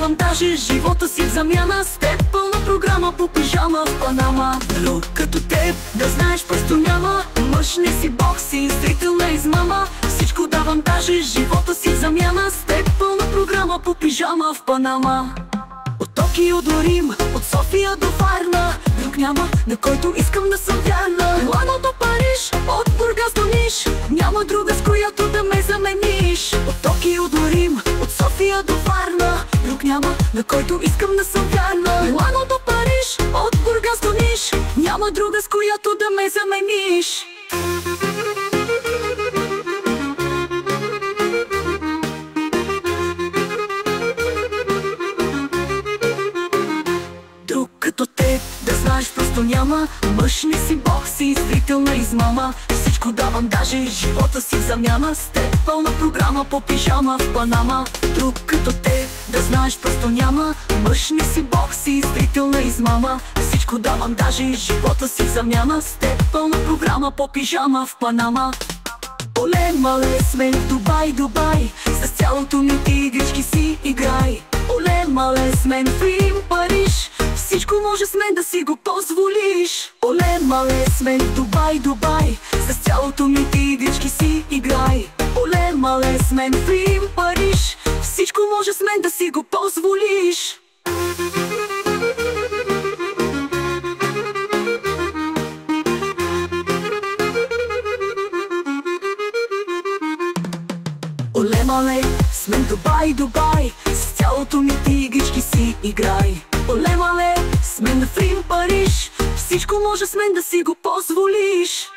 давам даже живота си в замяна с теб. Пълна програма по пижама в Панама. Друг като теб да знаеш просто няма. Мъж не си бог си, зрител на измама. Всичко давам даже живота си в замяна с теб. Пълна програма по пижама в Панама. От Токио до Рим, от София до Варна, друг няма, на който искам да съм вярна. Милано до Париж, от Бургас до Ниш, няма друга, с която да ме замениш. От Токио до Рим, от София до Варна, друг няма, на който искам да съм вярна. Милано до Париж, от Бургас до Ниш, няма друга, с която да ме замениш. Като теб да знаеш просто няма. Мъж не си бог си, зрител на измама. Всичко давам, даже живота си в замяна с теб. Пълна програма по пижама в Панама. Друг като теб да знаеш просто няма. Мъж не си бог си, зрител на измама. Всичко давам, даже живота си в замяна с теб. Пълна програма по пижама в Панама. Оле, мале, сме в Дубай, Дубай, с цялото ми ти игрички си играй. Оле, мале, сме в Рим, Париж, всичко може с мен да си го позволиш. Оле, мале, сме в Дубай, Дубай, с цялото ми ти игрички си играй. Оле, мале, сме в Рим, Париж, всичко може с мен да си го позволиш. Оле, мале, сме в Дубай, Дубай, с цялото ми ти игрички си играй. Оле, мале, сме в Рим, Париж, всичко може с мен да си го позволиш.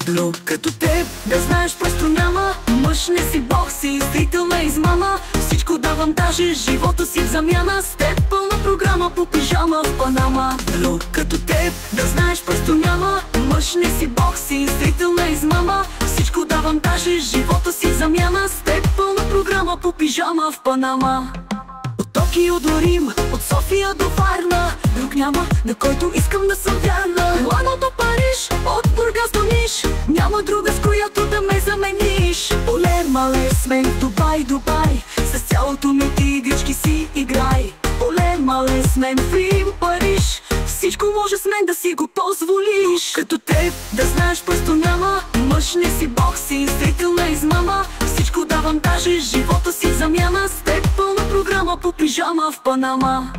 Друг като теб да знаеш просто няма. Мъж не си бог си, зрител на измама. Всичко давам, даже живота си в замяна с теб. Пълна програма по пижама в Панама. Друг като теб да знаеш просто няма. Мъж не си бог си, зрител на измама. Всичко давам, даже живота си в замяна с теб. Пълна програма по пижама в Панама. От Токио до Рим, от София до Варна, друг няма, на който искам да съм вярна. Милано до Париж, от Бургас до Ниш, няма друга, с която да ме замениш. Оле, мале, сме в Дубай, Дубай, с цялото ми ти игрички си играй. Оле, мале, сме в Рим, Париж, всичко може с мен да си го позволиш. Като теб да знаеш просто няма. Мъж не си бог си, зрител на измама. Всичко давам, даже живота си в замяна с теб. Пълна програма по пижама в Панама.